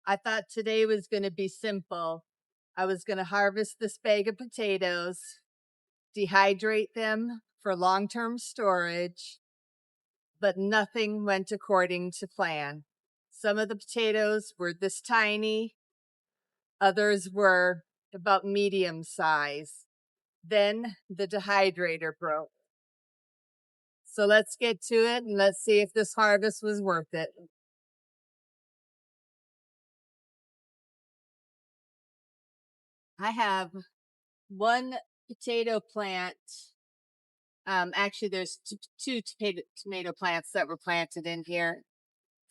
I thought today was going to be simple. I was going to harvest this bag of potatoes, dehydrate them for long term storage, but nothing went according to plan. Some of the potatoes were this tiny, others were about medium size. Then the dehydrator broke. So let's get to it and let's see if this harvest was worth it. I have one potato plant. Actually, there's two tomato plants that were planted in here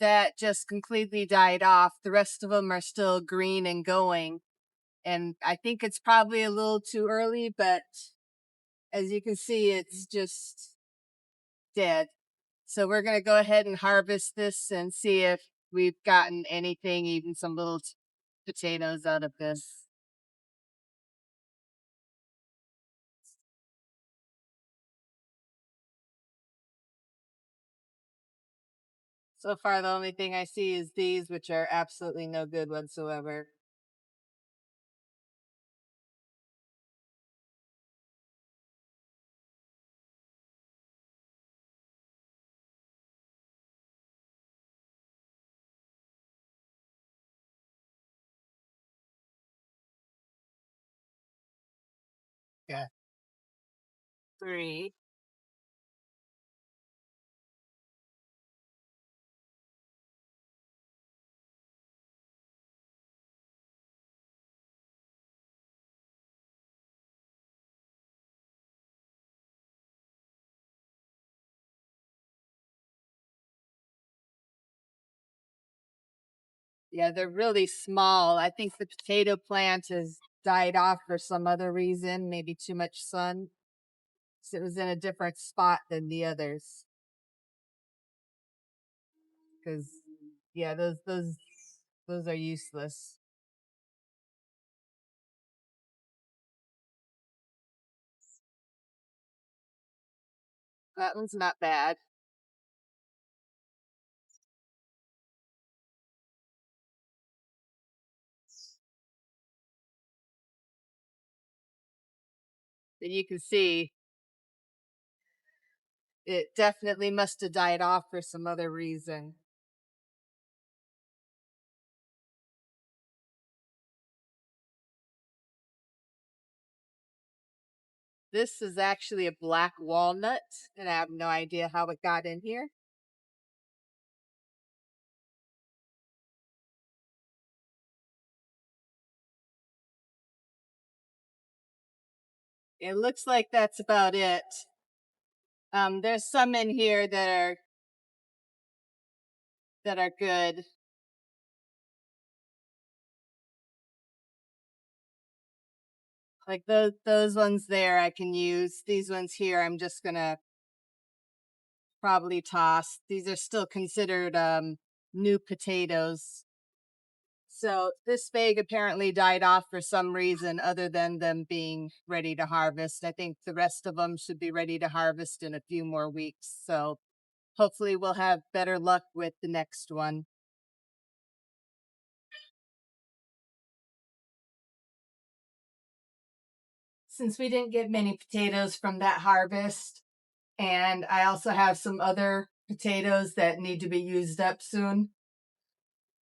that just completely died off. The rest of them are still green and going. And I think it's probably a little too early, but as you can see, it's just dead. So we're going to go ahead and harvest this and see if we've gotten anything, even some little potatoes out of this. So far, the only thing I see is these, which are absolutely no good whatsoever. Yeah. Three. Yeah, they're really small. I think the potato plant has died off for some other reason, maybe too much sun. So it was in a different spot than the others. Because yeah, those are useless. That one's not bad. And you can see it definitely must have died off for some other reason. This is actually a black walnut, and I have no idea how it got in here. It looks like that's about it. There's some in here that are good. Like those ones there I can use. These ones here I'm just gonna probably toss. These are still considered new potatoes. So this bag apparently died off for some reason other than them being ready to harvest. I think the rest of them should be ready to harvest in a few more weeks. So hopefully we'll have better luck with the next one. Since we didn't get many potatoes from that harvest, and I also have some other potatoes that need to be used up soon,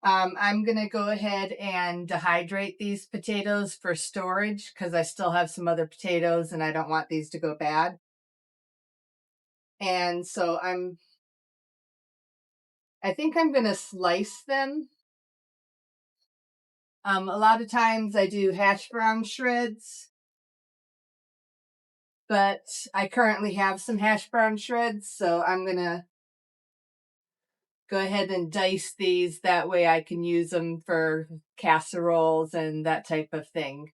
I'm going to go ahead and dehydrate these potatoes for storage because I still have some other potatoes and I don't want these to go bad. And so I think I'm going to slice them. A lot of times I do hash brown shreds, but I currently have some hash brown shreds, so I'm going to go ahead and dice these. That way I can use them for casseroles and that type of thing.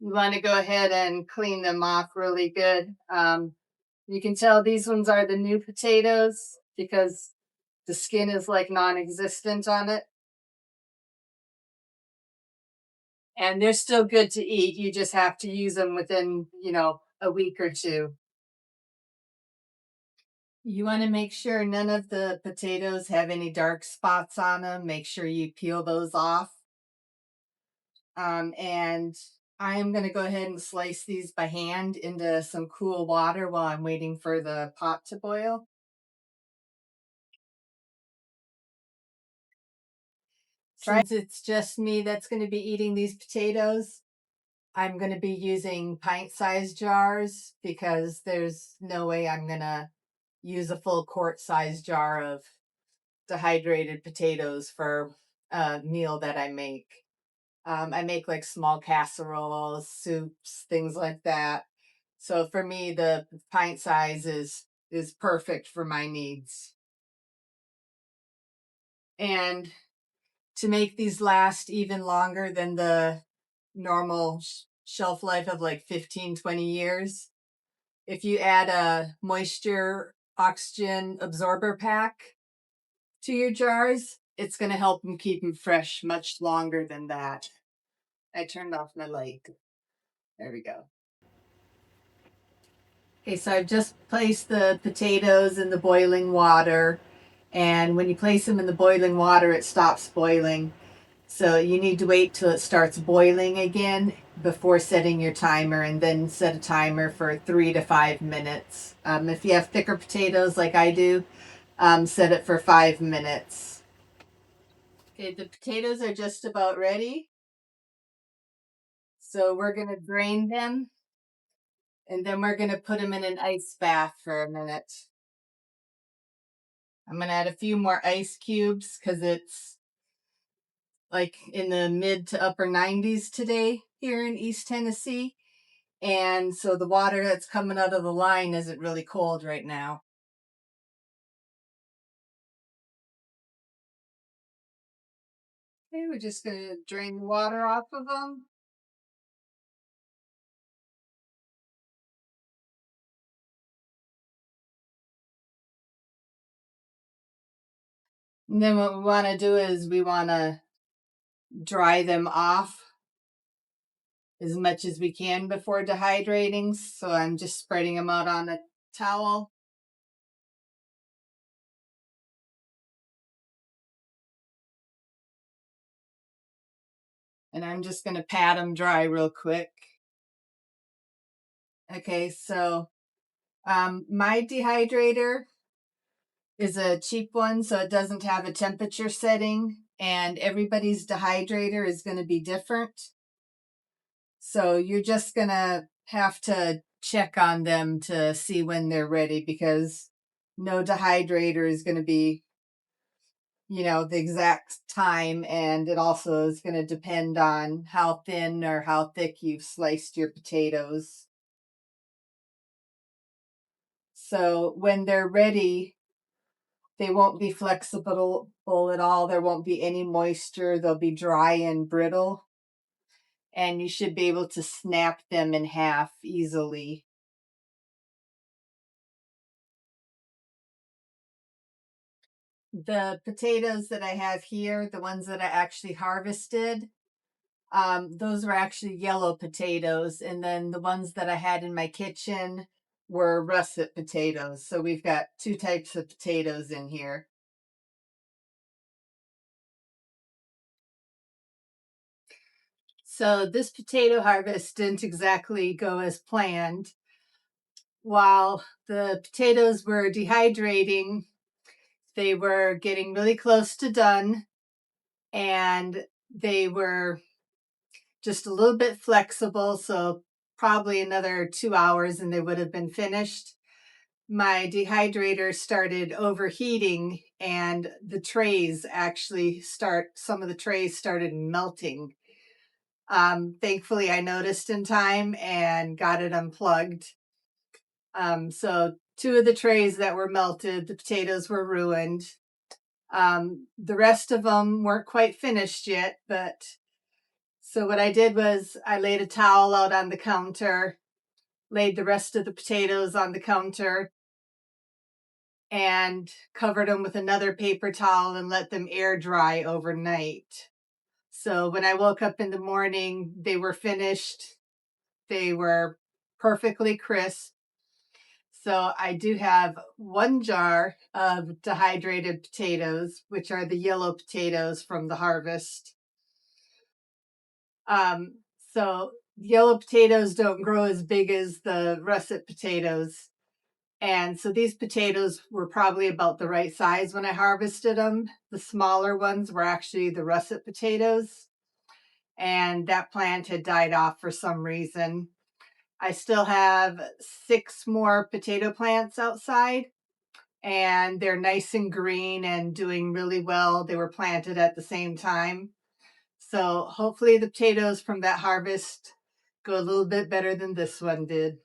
You want to go ahead and clean them off really good. You can tell these ones are the new potatoes because the skin is like non-existent on it. And they're still good to eat. You just have to use them within, a week or two. You want to make sure none of the potatoes have any dark spots on them. Make sure you peel those off. And I am going to go ahead and slice these by hand into some cool water while I'm waiting for the pot to boil. Since it's just me that's going to be eating these potatoes, I'm going to be using pint-sized jars because there's no way I'm going to use a full quart-sized jar of dehydrated potatoes for a meal that I make. I make like small casseroles, soups, things like that. So for me, the pint size is perfect for my needs. And to make these last even longer than the normal shelf life of like 15-20 years, if you add a moisture oxygen absorber pack to your jars, it's going to help them keep them fresh much longer than that. I turned off my light. There we go. Okay, so I've just placed the potatoes in the boiling water. And when you place them in the boiling water, it stops boiling. So you need to wait till it starts boiling again before setting your timer, and then set a timer for 3 to 5 minutes. If you have thicker potatoes like I do, set it for 5 minutes. Okay, the potatoes are just about ready. So we're going to drain them, and then we're going to put them in an ice bath for a minute. I'm going to add a few more ice cubes because it's like in the mid to upper 90s today here in East Tennessee. And so the water that's coming out of the line isn't really cold right now. Okay, we're just going to drain the water off of them. And then what we want to do is we want to dry them off as much as we can before dehydrating. So I'm just spreading them out on a towel. And I'm just going to pat them dry real quick. Okay, so my dehydrator is a cheap one, so it doesn't have a temperature setting, and everybody's dehydrator is going to be different. So you're just going to have to check on them to see when they're ready, because no dehydrator is going to be, the exact time, and it also is going to depend on how thin or how thick you've sliced your potatoes. So when they're ready, they won't be flexible at all. There won't be any moisture. They'll be dry and brittle. And you should be able to snap them in half easily. The potatoes that I have here, the ones that I actually harvested, those were actually yellow potatoes. And then the ones that I had in my kitchen were russet potatoes. So we've got two types of potatoes in here. So this potato harvest didn't exactly go as planned. While the potatoes were dehydrating, they were getting really close to done, and they were just a little bit flexible. So probably another 2 hours and they would have been finished. My dehydrator started overheating, and some of the trays started melting. Thankfully, I noticed in time and got it unplugged. So two of the trays that were melted, the potatoes were ruined. The rest of them weren't quite finished yet, so what I did was I laid a towel out on the counter, laid the rest of the potatoes on the counter, and covered them with another paper towel and let them air dry overnight. So when I woke up in the morning, they were finished. They were perfectly crisp. So I do have 1 jar of dehydrated potatoes, which are the yellow potatoes from the harvest. Um, so yellow potatoes don't grow as big as the russet potatoes. And so these potatoes were probably about the right size when I harvested them. The smaller ones were actually the russet potatoes. And that plant had died off for some reason. I still have 6 more potato plants outside, and they're nice and green and doing really well. They were planted at the same time. So hopefully the potatoes from that harvest go a little bit better than this one did.